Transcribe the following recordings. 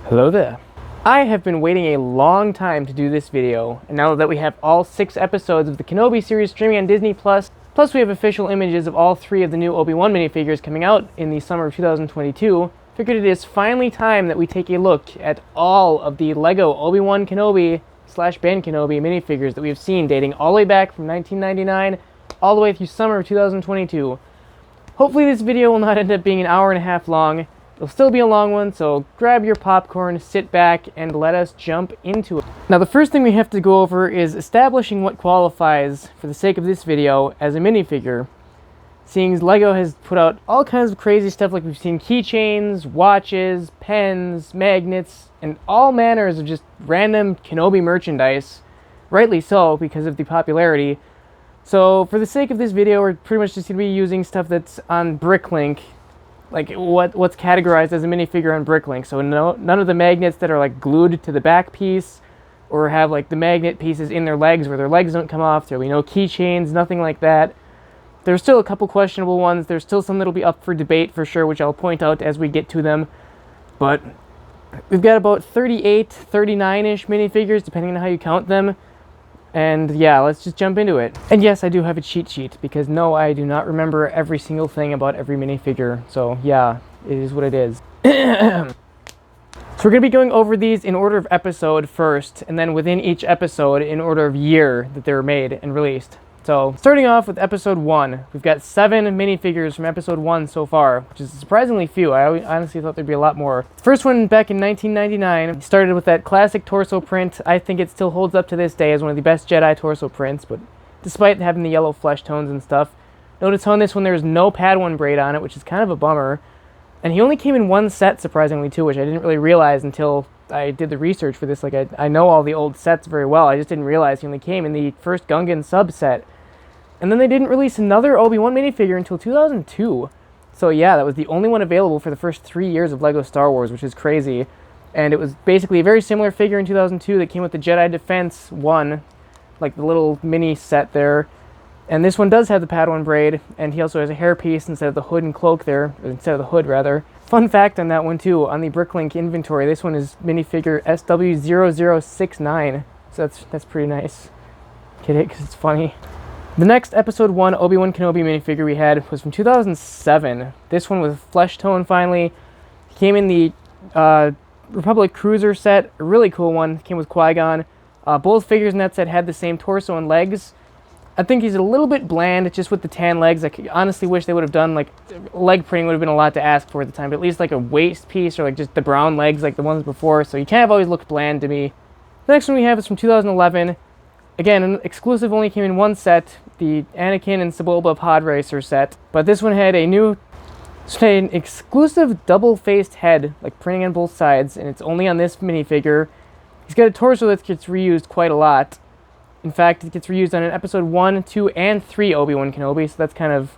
Hello there. I have been waiting a long time to do this video, and now that we have all 6 episodes of the Kenobi series streaming on Disney+, plus we have official images of all 3 of the new Obi-Wan minifigures coming out in the summer of 2022, figured it is finally time that we take a look at all of the LEGO Obi-Wan Kenobi / Ben Kenobi minifigures that we have seen dating all the way back from 1999 all the way through summer of 2022. Hopefully this video will not end up being an hour and a half long. It'll still be a long one, so grab your popcorn, sit back, and let us jump into it. Now the first thing we have to go over is establishing what qualifies, for the sake of this video, as a minifigure. Seeing as LEGO has put out all kinds of crazy stuff, like we've seen keychains, watches, pens, magnets, and all manners of just random Kenobi merchandise. Rightly so, because of the popularity. So for the sake of this video, we're pretty much just going to be using stuff that's on Bricklink, like what's categorized as a minifigure on Bricklink. So none of the magnets that are like glued to the back piece, or have like the magnet pieces in their legs where their legs don't come off. There'll be no keychains, nothing like that. There's still a couple questionable ones. There's still some that'll be up for debate for sure, which I'll point out as we get to them. But we've got about 38, 39-ish minifigures, depending on how you count them. And yeah, let's just jump into it. And yes, I do have a cheat sheet, because no, I do not remember every single thing about every minifigure. So yeah, it is what it is. So we're going to be going over these in order of episode first, and then within each episode in order of year that they were made and released. So starting off with episode 1, we've got 7 minifigures from episode 1 so far, which is surprisingly few. I honestly thought there'd be a lot more. First one back in 1999 started with that classic torso print. I think it still holds up to this day as one of the best Jedi torso prints, but despite having the yellow flesh tones and stuff. Notice on this one there's no Padawan braid on it, which is kind of a bummer. And he only came in one set, surprisingly too, which I didn't really realize until I did the research for this. Like I know all the old sets very well, I just didn't realize he only came in the first Gungan subset. And then they didn't release another Obi-Wan minifigure until 2002. So yeah, that was the only one available for the first 3 years of LEGO Star Wars, which is crazy. And it was basically a very similar figure in 2002 that came with the Jedi Defense 1, like the little mini set there. And this one does have the Padawan braid, and he also has a hairpiece instead of the hood and cloak there, or instead of the hood rather. Fun fact on that one too, on the Bricklink inventory, this one is minifigure SW0069. So that's pretty nice. Get it? Because it's funny. The next episode 1 Obi-Wan Kenobi minifigure we had was from 2007. This one with flesh tone finally. Came in the Republic Cruiser set, a really cool one. Came with Qui-Gon. Both figures in that set had the same torso and legs. I think he's a little bit bland just with the tan legs. I honestly wish they would have done, like, leg printing would have been a lot to ask for at the time, but at least like a waist piece or like just the brown legs like the ones before. So he kind of always looked bland to me. The next one we have is from 2011. Again, an exclusive, only came in one set, the Anakin and Sebulba Pod Racer set. But this one had an exclusive double-faced head, like printing on both sides, and it's only on this minifigure. He's got a torso that gets reused quite a lot. In fact, it gets reused on an episode 1, 2, and 3 Obi-Wan Kenobi, so that's kind of,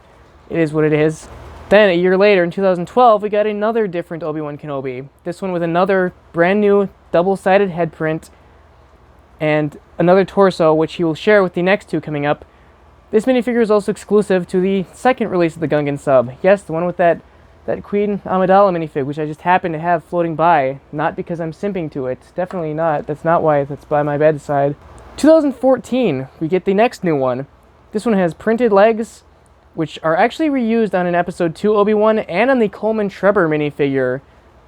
it is what it is. Then, a year later, in 2012, we got another different Obi-Wan Kenobi. This one with another brand new double-sided head print, and another torso, which he will share with the next 2 coming up. This minifigure is also exclusive to the second release of the Gungan sub. Yes, the one with that Queen Amidala minifig, which I just happen to have floating by. Not because I'm simping to it. Definitely not. That's not why that's by my bedside. 2014, we get the next new one. This one has printed legs, which are actually reused on an episode 2 Obi-Wan and on the Coleman Trebor minifigure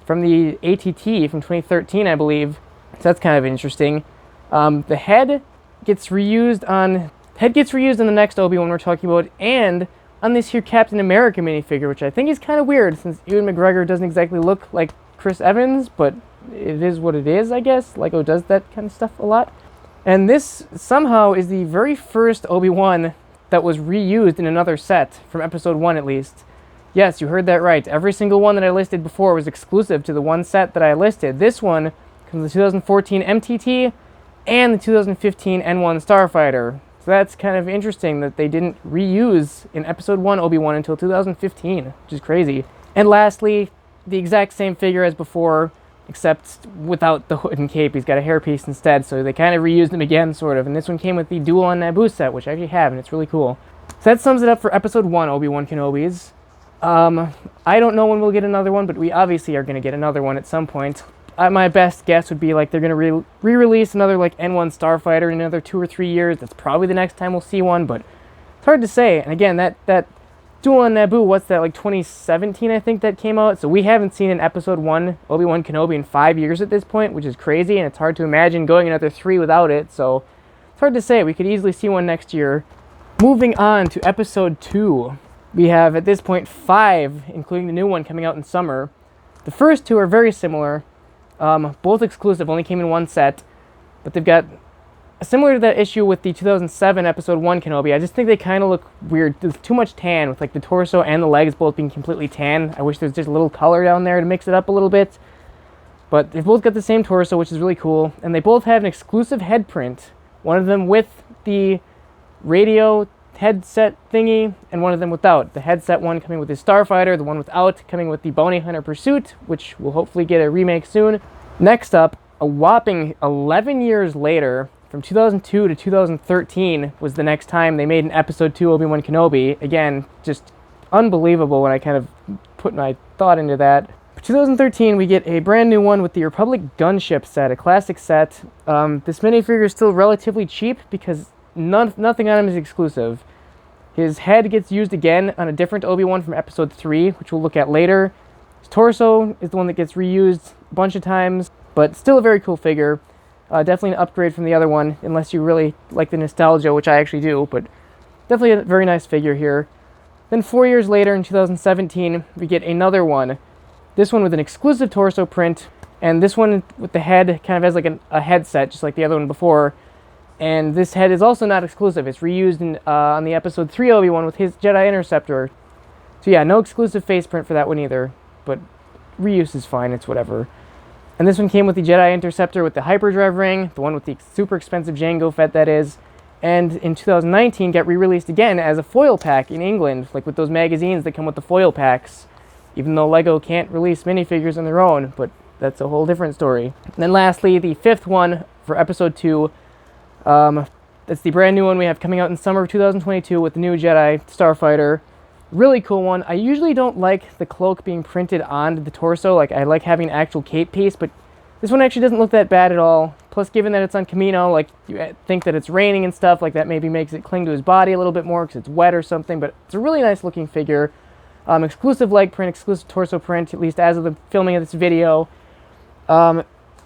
from the ATT from 2013, I believe. So that's kind of interesting. The head gets reused on the next Obi-Wan we're talking about, and on this here Captain America minifigure, which I think is kind of weird since Ewan McGregor doesn't exactly look like Chris Evans, but it is what it is, I guess. LEGO does that kind of stuff a lot. And this somehow is the very first Obi-Wan that was reused in another set, from episode 1 at least. Yes, you heard that right. Every single one that I listed before was exclusive to the one set that I listed. This one comes with the 2014 MTT and the 2015 N1 Starfighter. So that's kind of interesting that they didn't reuse in episode 1 Obi-Wan until 2015, which is crazy. And lastly, the exact same figure as before, except without the hood and cape. He's got a hairpiece instead, so they kind of reused him again, sort of. And this one came with the Duel on Naboo set, which I actually have, and it's really cool. So that sums it up for episode 1 Obi-Wan Kenobis. I don't know when we'll get another one, but we obviously are going to get another one at some point. my best guess would be like they're going to re-release another like N1 Starfighter in another 2 or 3 years. That's probably the next time we'll see one, but it's hard to say. And again, that Duel on Naboo, what's that, like 2017 I think that came out? So we haven't seen an episode 1 Obi-Wan Kenobi in 5 years at this point, which is crazy, and it's hard to imagine going another 3 without it, so it's hard to say. We could easily see one next year. Moving on to episode 2. We have, at this point, 5, including the new one coming out in summer. The first 2 are very similar, both exclusive, only came in one set, but they've got, similar to that issue with the 2007 episode 1 Kenobi, I just think they kind of look weird. There's too much tan, with like the torso and the legs both being completely tan. I wish there's just a little color down there to mix it up a little bit. But they've both got the same torso, which is really cool, and they both have an exclusive head print. One of them with the radio headset thingy, and one of them without. The headset one coming with the Starfighter, the one without coming with the Bounty Hunter Pursuit, which will hopefully get a remake soon. Next up, a whopping 11 years later, from 2002 to 2013 was the next time they made an episode 2 Obi-Wan Kenobi. Again, just unbelievable when I kind of put my thought into that. For 2013, we get a brand new one with the Republic Gunship set, a classic set. This minifigure is still relatively cheap because nothing on him is exclusive. His head gets used again on a different Obi-Wan from episode 3, which we'll look at later. His torso is the one that gets reused a bunch of times, but still a very cool figure. Definitely an upgrade from the other one, unless you really like the nostalgia, which I actually do, but definitely a very nice figure here. Then 4 years later, in 2017, we get another one. This one with an exclusive torso print, and this one with the head kind of has like a headset, just like the other one before. And this head is also not exclusive. It's reused on the episode 3 Obi-Wan with his Jedi Interceptor. So yeah, no exclusive face print for that one either, but reuse is fine, it's whatever. And this one came with the Jedi Interceptor with the hyperdrive ring, the one with the super expensive Jango Fett that is, and in 2019 got re-released again as a foil pack in England, like with those magazines that come with the foil packs, even though LEGO can't release minifigures on their own, but that's a whole different story. And then lastly, the 5th one for episode 2, that's the brand new one we have coming out in summer of 2022 with the new Jedi Starfighter. Really cool one. I usually don't like the cloak being printed on the torso. Like, I like having an actual cape piece, but this one actually doesn't look that bad at all. Plus, given that it's on Kamino, like, you think that it's raining and stuff, like that maybe makes it cling to his body a little bit more because it's wet or something, but it's a really nice looking figure. Exclusive leg print, exclusive torso print, at least as of the filming of this video.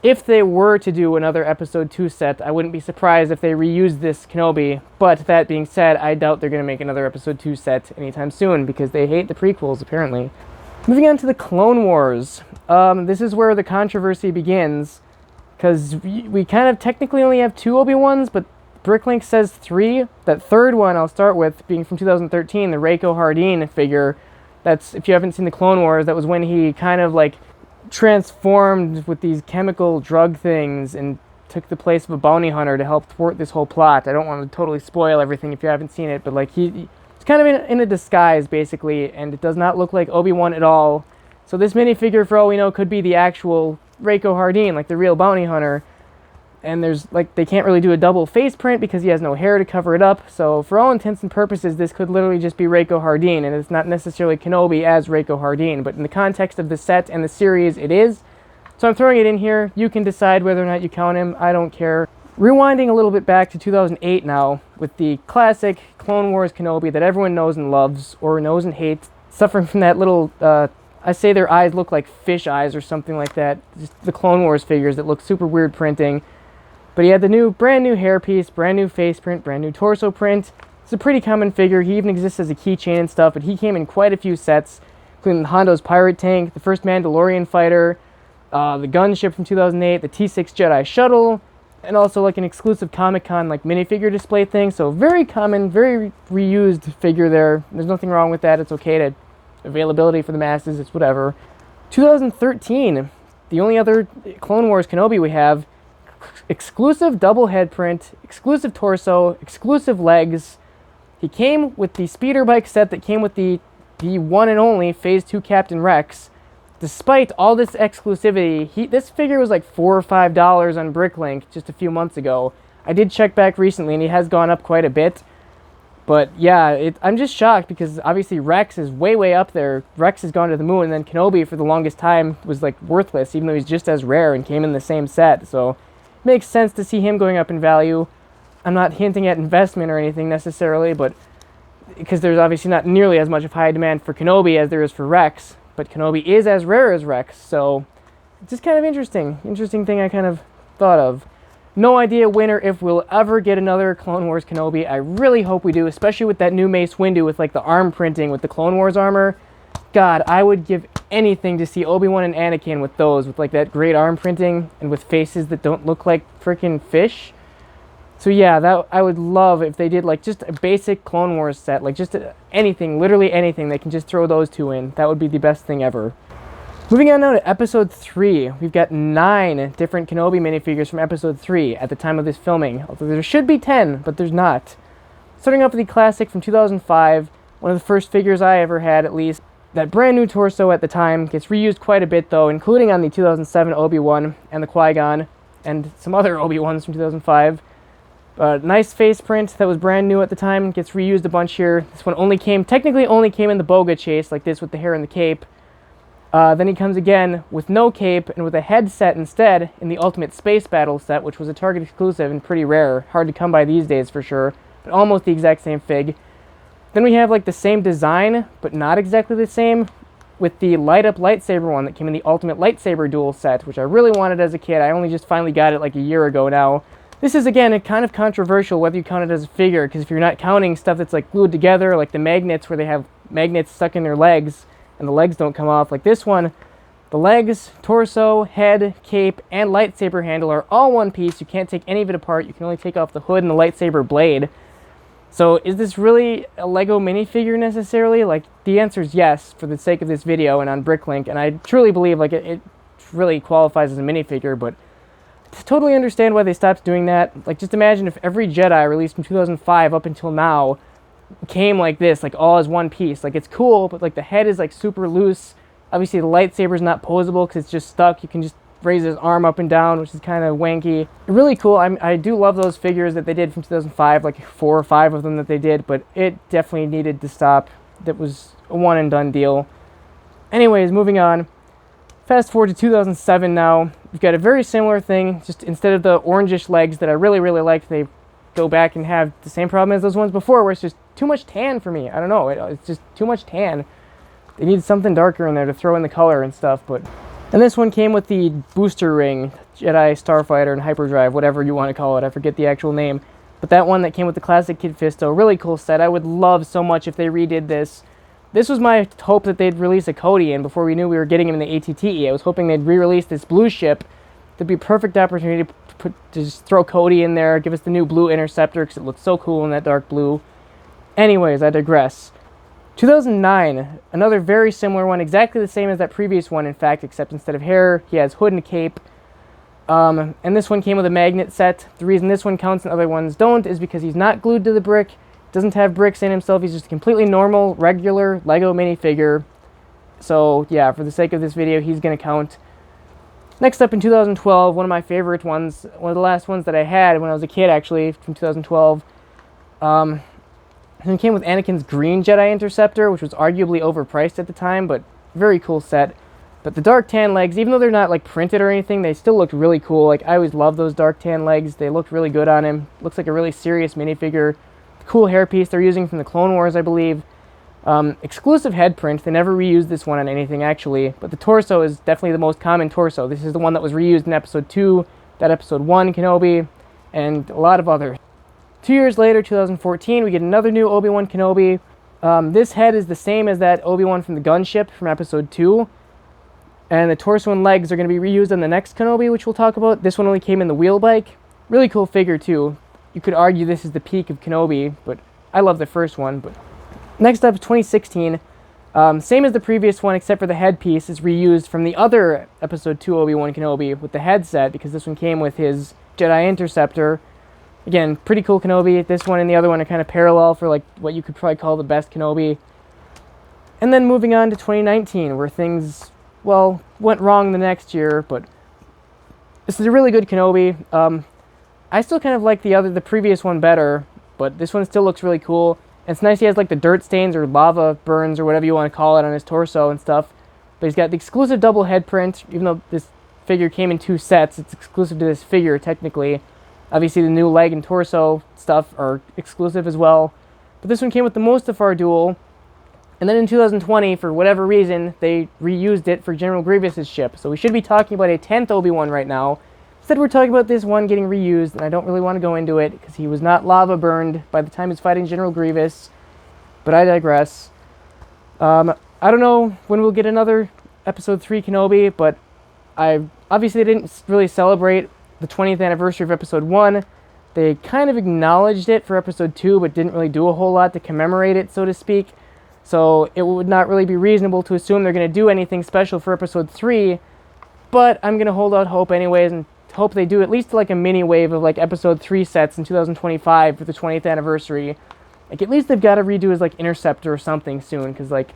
If they were to do another episode 2 set, I wouldn't be surprised if they reused this Kenobi, but that being said, I doubt they're going to make another episode 2 set anytime soon, because they hate the prequels, apparently. Moving on to the Clone Wars. This is where the controversy begins, because we kind of technically only have 2 Obi-Wans, but Bricklink says 3. That third one I'll start with being from 2013, the Reiko Hardeen figure. That's, if you haven't seen the Clone Wars, that was when he kind of like transformed with these chemical drug things and took the place of a bounty hunter to help thwart this whole plot. I don't want to totally spoil everything if you haven't seen it, but like he's kind of in a disguise basically, and it does not look like Obi-Wan at all. So this minifigure, for all we know, could be the actual Reiko Hardeen, like the real bounty hunter. And there's like, they can't really do a double face print because he has no hair to cover it up. So for all intents and purposes, this could literally just be Reiko Hardeen, and it's not necessarily Kenobi as Reiko Hardeen, but in the context of the set and the series, it is. So I'm throwing it in here. You can decide whether or not you count him. I don't care. Rewinding a little bit back to 2008 now, with the classic Clone Wars Kenobi that everyone knows and loves, or knows and hates, suffering from that little, I say their eyes look like fish eyes or something like that. Just the Clone Wars figures that look super weird printing. But he had the brand new hairpiece, brand new face print, brand new torso print. It's a pretty common figure. He even exists as a keychain and stuff, but he came in quite a few sets, including Hondo's pirate tank, the first Mandalorian fighter, the gunship from 2008, the T6 Jedi shuttle, and also like an exclusive Comic-Con like minifigure display thing. So very common, very reused figure there. There's nothing wrong with that. It's okay to availability for the masses. It's whatever. 2013, the only other Clone Wars Kenobi we have. Exclusive double head print, exclusive torso, exclusive legs. He came with the speeder bike set that came with the one and only Phase 2 Captain Rex. Despite all this exclusivity, this figure was like $4 or $5 on Bricklink just a few months ago. I did check back recently and he has gone up quite a bit. But yeah, I'm just shocked because obviously Rex is way, way up there. Rex has gone to the moon, and then Kenobi for the longest time was like worthless, even though he's just as rare and came in the same set. So it makes sense to see him going up in value. I'm not hinting at investment or anything necessarily, but because there's obviously not nearly as much of high demand for Kenobi as there is for Rex. But Kenobi is as rare as Rex, so it's just kind of interesting. Interesting thing I kind of thought of. No idea when or if we'll ever get another Clone Wars Kenobi. I really hope we do, especially with that new Mace Windu with like the arm printing with the Clone Wars armor. God, I would give anything to see Obi-Wan and Anakin with those, with like that great arm printing and with faces that don't look like freaking fish. So yeah, that I would love if they did like just a basic Clone Wars set, like just anything, literally anything. They can just throw those two in. That would be the best thing ever. Moving on now to Episode 3, we've got 9 different Kenobi minifigures from Episode 3 at the time of this filming, although there should be 10, but there's not. Starting off with the classic from 2005, one of the first figures I ever had at least. That brand new torso at the time gets reused quite a bit though, including on the 2007 Obi-Wan and the Qui-Gon, and some other Obi-Wans from 2005. Nice face print that was brand new at the time, gets reused a bunch here. This one technically only came in the Boga chase, like this with the hair and the cape. Then he comes again with no cape and with a headset instead in the Ultimate Space Battle set, which was a Target exclusive and pretty rare. Hard to come by these days for sure, but almost the exact same fig. Then we have like the same design, but not exactly the same, with the light-up lightsaber one that came in the Ultimate Lightsaber Duel set, which I really wanted as a kid. I only just finally got it like a year ago now. This is, again, kind of controversial whether you count it as a figure, because if you're not counting stuff that's like glued together, like the magnets where they have magnets stuck in their legs, and the legs don't come off. Like this one, the legs, torso, head, cape, and lightsaber handle are all one piece. You can't take any of it apart. You can only take off the hood and the lightsaber blade. So is this really a Lego minifigure necessarily? Like, the answer is yes, for the sake of this video and on Bricklink, and I truly believe like it really qualifies as a minifigure, but to totally understand why they stopped doing that. Like, just imagine if every Jedi released from 2005 up until now came like this, like all as one piece. Like, it's cool, but like the head is like super loose. Obviously the lightsaber is not posable because it's just stuck. You can just raise his arm up and down, which is kind of wanky. Really cool. I do love those figures that they did from 2005, like 4 or 5 of them that they did, but it definitely needed to stop. That was a one and done deal. Anyways, moving on. Fast forward to 2007 now. We've got a very similar thing, just instead of the orangish legs that I really, really liked, they go back and have the same problem as those ones before, where it's just too much tan for me. I don't know, it's just too much tan. They need something darker in there to throw in the color and stuff, but... And this one came with the booster ring, Jedi, Starfighter, and Hyperdrive, whatever you want to call it. I forget the actual name. But that one that came with the classic Kid Fisto, really cool set. I would love so much if they redid this. This was my hope that they'd release a Cody in before we knew we were getting him in the ATTE. I was hoping they'd re-release this blue ship. That'd be a perfect opportunity to just throw Cody in there, give us the new blue Interceptor, because it looks so cool in that dark blue. Anyways, I digress. 2009, another very similar one, exactly the same as that previous one, in fact, except instead of hair, he has hood and cape. And this one came with a magnet set. The reason this one counts and other ones don't is because he's not glued to the brick, doesn't have bricks in himself, he's just a completely normal, regular Lego minifigure. So, yeah, for the sake of this video, he's going to count. Next up in 2012, one of my favorite ones, one of the last ones that I had when I was a kid, actually, from 2012. And it came with Anakin's green Jedi Interceptor, which was arguably overpriced at the time, but very cool set. But the dark tan legs, even though they're not like printed or anything, they still looked really cool. Like, I always loved those dark tan legs. They looked really good on him. Looks like a really serious minifigure. Cool hairpiece they're using from the Clone Wars, I believe. Exclusive head print. They never reused this one on anything, actually. But the torso is definitely the most common torso. This is the one that was reused in Episode 2, that Episode 1 Kenobi, and a lot of others. 2 years later, 2014, we get another new Obi-Wan Kenobi. This head is the same as that Obi-Wan from the gunship from Episode 2. And the torso and legs are going to be reused on the next Kenobi, which we'll talk about. This one only came in the wheel bike. Really cool figure, too. You could argue this is the peak of Kenobi, but I love the first one. But next up, 2016. Same as the previous one, except for the headpiece is reused from the other Episode 2 Obi-Wan Kenobi with the headset, because this one came with his Jedi Interceptor. Again, pretty cool Kenobi. This one and the other one are kind of parallel for like what you could probably call the best Kenobi. And then moving on to 2019, where things, well, went wrong the next year, but this is a really good Kenobi. I still kind of like the previous one better, but this one still looks really cool. And it's nice he has like the dirt stains or lava burns or whatever you want to call it on his torso and stuff. But he's got the exclusive double head print, even though this figure came in 2 sets, it's exclusive to this figure technically. Obviously the new leg and torso stuff are exclusive as well. But this one came with the Mustafar duel. And then in 2020, for whatever reason, they reused it for General Grievous's ship. So we should be talking about a 10th Obi-Wan right now. Instead we're talking about this one getting reused, and I don't really want to go into it, because he was not lava burned by the time he's fighting General Grievous. But I digress. I don't know when we'll get another Episode 3 Kenobi, but I obviously didn't really celebrate the 20th anniversary of Episode 1. They kind of acknowledged it for Episode 2, but didn't really do a whole lot to commemorate it, so to speak. So it would not really be reasonable to assume they're going to do anything special for Episode 3, but I'm going to hold out hope anyways and hope they do at least like a mini wave of like Episode 3 sets in 2025 for the 20th anniversary. Like at least they've got to redo his like Interceptor or something soon, because like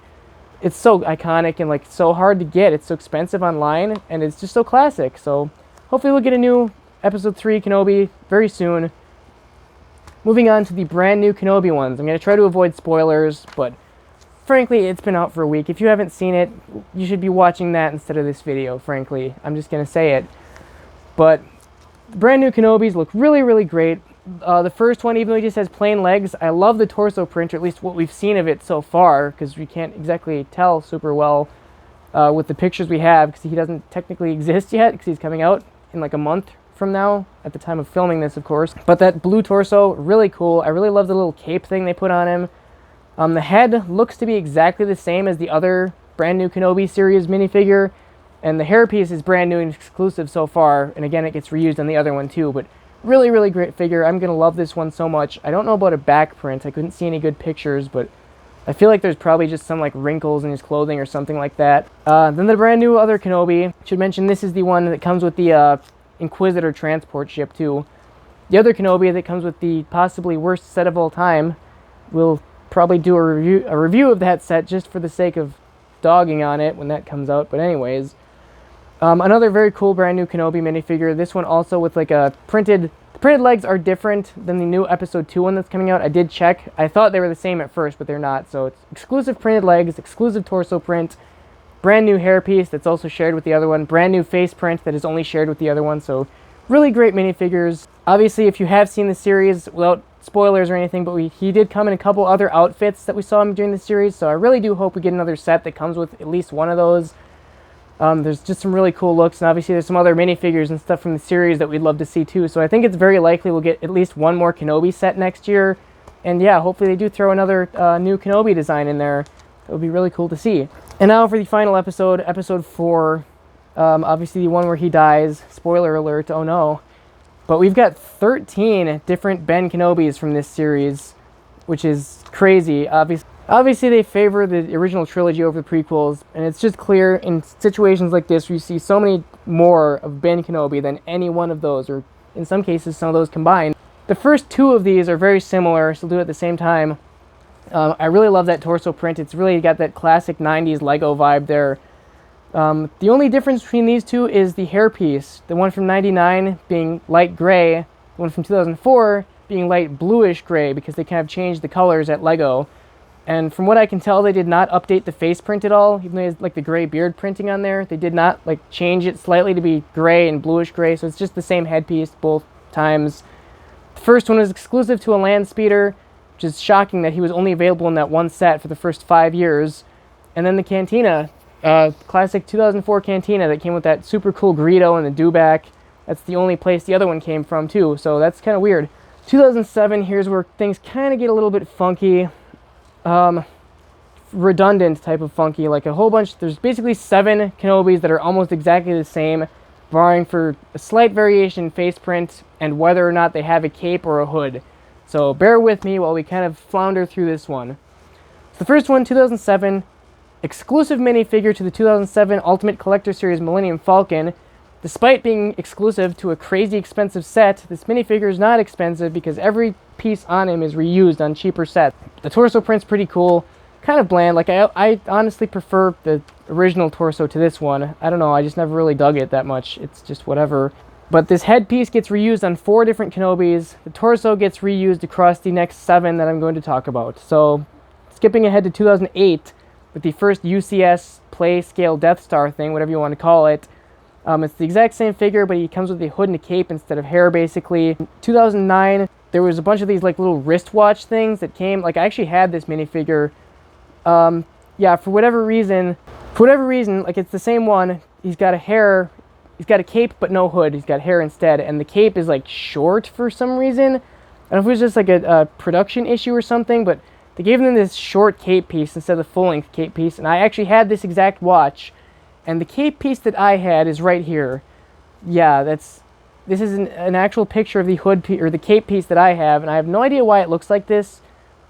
it's so iconic and like so hard to get. It's so expensive online and it's just so classic. So hopefully we'll get a new Episode 3 Kenobi very soon. Moving on to the brand new Kenobi ones. I'm going to try to avoid spoilers, but frankly, it's been out for a week. If you haven't seen it, you should be watching that instead of this video, frankly. I'm just going to say it. But the brand new Kenobis look really, really great. The first one, even though he just has plain legs, I love the torso print, or at least what we've seen of it so far, because we can't exactly tell super well with the pictures we have, because he doesn't technically exist yet, because he's coming out in like a month from now, at the time of filming this, of course. But that blue torso, really cool. I really love the little cape thing they put on him. The head looks to be exactly the same as the other brand new Kenobi series minifigure, and the hairpiece is brand new and exclusive so far, and again it gets reused on the other one too, but really, really great figure. I'm going to love this one so much. I don't know about a back print. I couldn't see any good pictures, but I feel like there's probably just some like wrinkles in his clothing or something like that. Then the brand new other Kenobi. Should mention this is the one that comes with the Inquisitor transport ship too. The other Kenobi that comes with the possibly worst set of all time. We'll probably do a review of that set just for the sake of dogging on it when that comes out. But anyways, another very cool brand new Kenobi minifigure. This one also with like a printed... The printed legs are different than the new Episode 2 one that's coming out. I did check. I thought they were the same at first, but they're not. So it's exclusive printed legs, exclusive torso print, brand new hairpiece that's also shared with the other one, brand new face print that is only shared with the other one. So really great minifigures. Obviously, if you have seen the series, without spoilers or anything, but he did come in a couple other outfits that we saw him during the series. So I really do hope we get another set that comes with at least one of those. There's just some really cool looks, and obviously there's some other minifigures and stuff from the series that we'd love to see too. So I think it's very likely we'll get at least one more Kenobi set next year. And yeah, hopefully they do throw another new Kenobi design in there. That would be really cool to see. And now for the final episode, Episode 4. Obviously the one where he dies. Spoiler alert, oh no. But we've got 13 different Ben Kenobis from this series, which is crazy. Obviously, they favor the original trilogy over the prequels, and it's just clear in situations like this where you see so many more of Ben Kenobi than any one of those, or in some cases, some of those combined. The first 2 of these are very similar, so they'll do it at the same time. I really love that torso print. It's really got that classic 90s Lego vibe there. The only difference between these 2 is the hairpiece. The one from 99 being light gray, the one from 2004 being light bluish gray, because they kind of changed the colors at Lego. And from what I can tell, they did not update the face print at all, even though it has like the gray beard printing on there. They did not like change it slightly to be gray and bluish gray, so it's just the same headpiece both times. The first one was exclusive to a land speeder, which is shocking that he was only available in that one set for the first 5 years. And then the Cantina, classic 2004 Cantina that came with that super cool Greedo and the dewback. That's the only place the other one came from too, so that's kind of weird. 2007, here's where things kind of get a little bit funky. Redundant type of funky, like a whole bunch. There's basically 7 Kenobis that are almost exactly the same, barring for a slight variation in face print and whether or not they have a cape or a hood. So bear with me while we kind of flounder through this one. So the first one, 2007, exclusive minifigure to the 2007 Ultimate Collector Series Millennium Falcon. Despite being exclusive to a crazy expensive set, this minifigure is not expensive because every piece on him is reused on cheaper sets. The torso print's pretty cool, kind of bland. Like I honestly prefer the original torso to this one. I don't know, I just never really dug it that much. It's just whatever. But this headpiece gets reused on 4 different Kenobis. The torso gets reused across the next 7 that I'm going to talk about. So, skipping ahead to 2008, with the first UCS play scale Death Star thing, whatever you want to call it. It's the exact same figure, but he comes with a hood and a cape instead of hair, basically. In 2009, there was a bunch of these like little wristwatch things that came. Like, I actually had this minifigure. Yeah, for whatever reason, like, it's the same one. He's got a cape but no hood. He's got hair instead, and the cape is like short for some reason. I don't know if it was just like a production issue or something, but they gave them this short cape piece instead of the full-length cape piece, and I actually had this exact watch, and the cape piece that I had is right here. Yeah, this is an actual picture of the hood or the cape piece that I have, and I have no idea why it looks like this.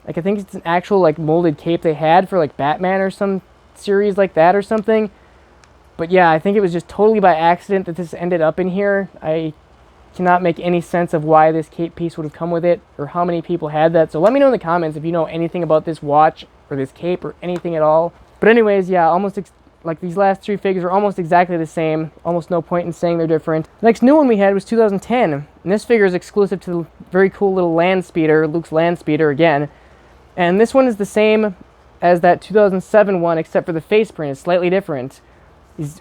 Like, I think it's an actual like molded cape they had for like Batman or some series like that or something. But yeah, I think it was just totally by accident that this ended up in here. I cannot make any sense of why this cape piece would have come with it or how many people had that. So let me know in the comments if you know anything about this watch or this cape or anything at all. But anyways, yeah, like these last 3 figures are almost exactly the same. Almost no point in saying they're different. The next new one we had was 2010. And this figure is exclusive to the very cool little land speeder, Luke's land speeder again. And this one is the same as that 2007 one, except for the face print is slightly different.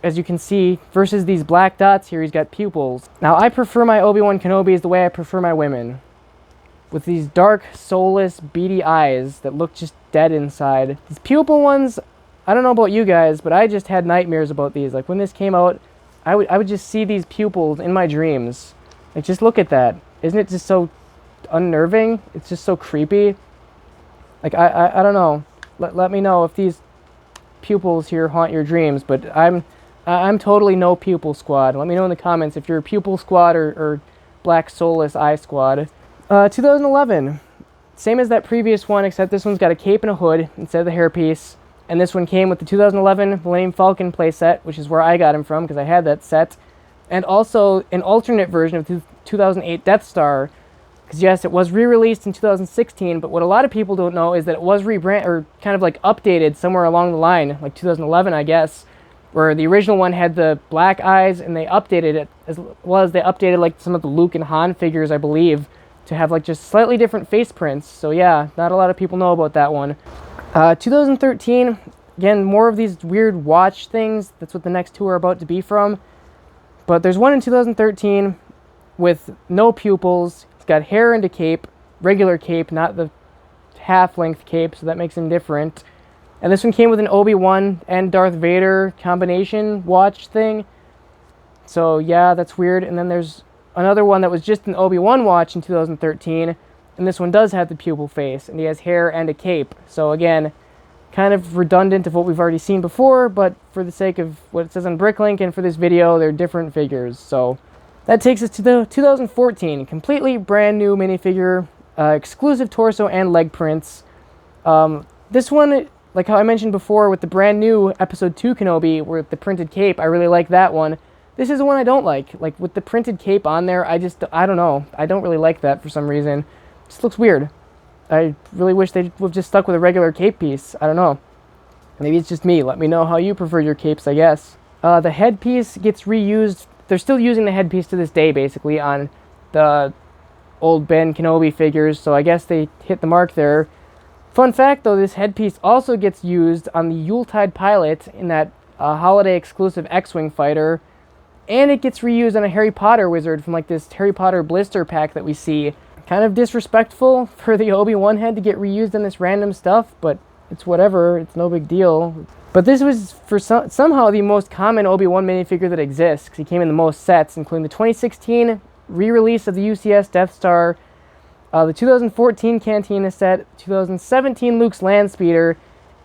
As you can see, versus these black dots here, he's got pupils. Now, I prefer my Obi-Wan Kenobis the way I prefer my women. With these dark, soulless, beady eyes that look just dead inside. These pupil ones, I don't know about you guys, but I just had nightmares about these. Like, when this came out, I would just see these pupils in my dreams. Like, just look at that. Isn't it just so unnerving? It's just so creepy. Like, I don't know. Let me know if these pupils here haunt your dreams, but I'm totally no pupil squad. Let me know in the comments if you're a pupil squad or black soulless eye squad. 2011, same as that previous one, except this one's got a cape and a hood instead of the hairpiece, and this one came with the 2011 Millennium Falcon playset, which is where I got him from because I had that set, and also an alternate version of the 2008 Death Star. Because yes, it was re-released in 2016, but what a lot of people don't know is that it was rebranded, or kind of like updated somewhere along the line, like 2011, I guess, where the original one had the black eyes, and they updated it, as well as they updated like some of the Luke and Han figures, I believe, to have like just slightly different face prints. So yeah, not a lot of people know about that one. 2013, again, more of these weird watch things. That's what the next 2 are about to be from. But there's one in 2013 with no pupils. Got hair and a cape, regular cape, not the half-length cape, so that makes him different. And this one came with an Obi-Wan and Darth Vader combination watch thing. So yeah, that's weird. And then there's another one that was just an Obi-Wan watch in 2013, and this one does have the pupil face, and he has hair and a cape. So again, kind of redundant of what we've already seen before, but for the sake of what it says on Bricklink and for this video, they're different figures. So that takes us to the 2014, completely brand new minifigure, exclusive torso and leg prints. This one, like how I mentioned before with the brand new Episode 2 Kenobi with the printed cape, I really like that one. This is the one I don't like. Like, with the printed cape on there, I don't know. I don't really like that for some reason. It just looks weird. I really wish they would have just stuck with a regular cape piece. I don't know. Maybe it's just me. Let me know how you prefer your capes, I guess. The headpiece gets reused. They're still using the headpiece to this day, basically, on the old Ben Kenobi figures, so I guess they hit the mark there. Fun fact, though, this headpiece also gets used on the Yuletide pilot in that holiday-exclusive X-Wing fighter, and it gets reused on a Harry Potter wizard from, like, this Harry Potter blister pack that we see. Kind of disrespectful for the Obi-Wan head to get reused on this random stuff, but it's whatever. It's no big deal. But this was, for somehow, the most common Obi-Wan minifigure that exists, because he came in the most sets, including the 2016 re-release of the UCS Death Star, the 2014 Cantina set, 2017 Luke's Land Speeder,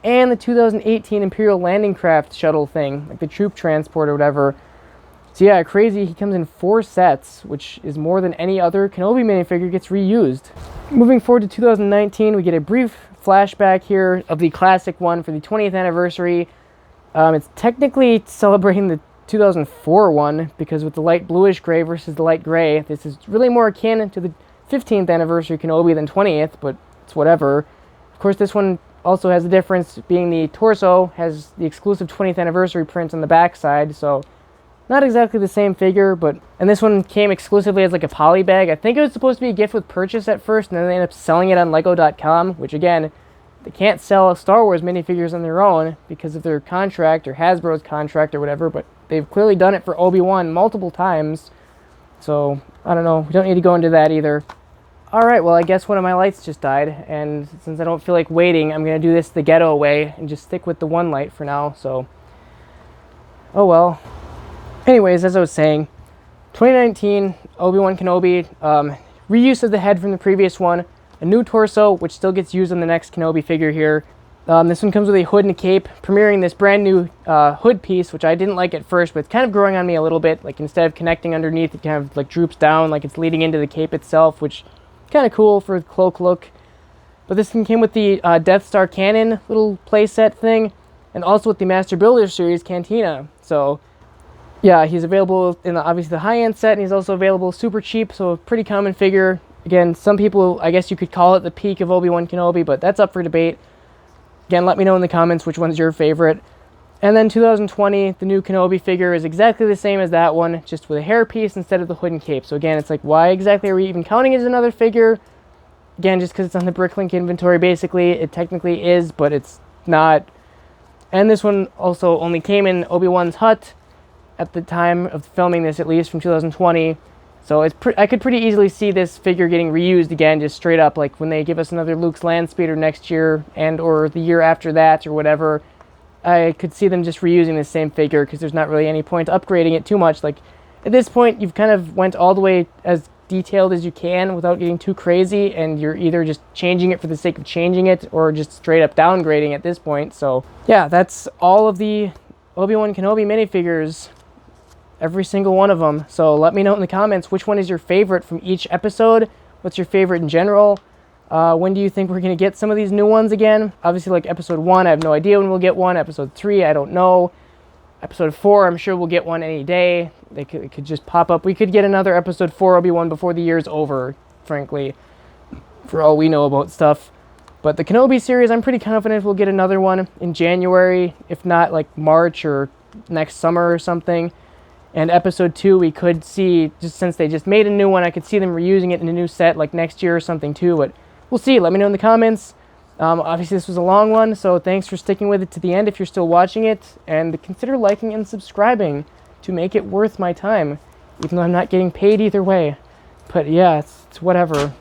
and the 2018 Imperial Landing Craft shuttle thing, like the troop transport or whatever. So yeah, crazy, he comes in 4 sets, which is more than any other Kenobi minifigure gets reused. Moving forward to 2019, we get a brief flashback here of the classic one for the 20th anniversary. It's technically celebrating the 2004 one, because with the light bluish gray versus the light gray, this is really more akin to the 15th anniversary Kenobi than 20th, but it's whatever. Of course, this one also has the difference being the torso has the exclusive 20th anniversary print on the backside, so not exactly the same figure, and this one came exclusively as like a poly bag. I think it was supposed to be a gift with purchase at first, and then they ended up selling it on Lego.com, which again, they can't sell Star Wars minifigures on their own because of their contract or Hasbro's contract or whatever, but they've clearly done it for Obi-Wan multiple times. So, I don't know, we don't need to go into that either. Alright, well I guess one of my lights just died, and since I don't feel like waiting, I'm going to do this the ghetto way and just stick with the one light for now, so... oh well. Anyways, as I was saying, 2019 Obi-Wan Kenobi, reuse of the head from the previous one, a new torso, which still gets used on the next Kenobi figure here. This one comes with a hood and a cape, premiering this brand new hood piece, which I didn't like at first, but it's kind of growing on me a little bit. Like, instead of connecting underneath, it kind of like droops down like it's leading into the cape itself, which is kind of cool for the cloak look. But this one came with the Death Star cannon little playset thing, and also with the Master Builder series cantina. So yeah, he's available in obviously the high-end set, and he's also available super cheap, so a pretty common figure. Again, some people, I guess you could call it the peak of Obi-Wan Kenobi, but that's up for debate. Again, let me know in the comments which one's your favorite. And then 2020, the new Kenobi figure is exactly the same as that one, just with a hairpiece instead of the hood and cape. So again, it's like, why exactly are we even counting it as another figure? Again, just because it's on the Bricklink inventory, basically. It technically is, but it's not. And this one also only came in Obi-Wan's hut at the time of filming this, at least, from 2020. So it's I could pretty easily see this figure getting reused again, just straight up, like when they give us another Luke's Landspeeder next year, and or the year after that, or whatever. I could see them just reusing the same figure, because there's not really any point upgrading it too much. Like, at this point, you've kind of went all the way as detailed as you can without getting too crazy, and you're either just changing it for the sake of changing it, or just straight up downgrading at this point. So, yeah, that's all of the Obi-Wan Kenobi minifigures. Every single one of them. So let me know in the comments which one is your favorite from each episode. What's your favorite in general? When do you think we're going to get some of these new ones again? Obviously, like episode 1, I have no idea when we'll get one. Episode 3, I don't know. Episode 4, I'm sure we'll get one any day. It could just pop up. We could get another episode 4 Obi-Wan before the year's over, frankly, for all we know about stuff. But the Kenobi series, I'm pretty confident we'll get another one in January, if not like March or next summer or something. And episode 2, we could see, just since they just made a new one, I could see them reusing it in a new set like next year or something too, but we'll see. Let me know in the comments. Obviously this was a long one, so thanks for sticking with it to the end if you're still watching it, and consider liking and subscribing to make it worth my time, even though I'm not getting paid either way. But yeah, it's whatever.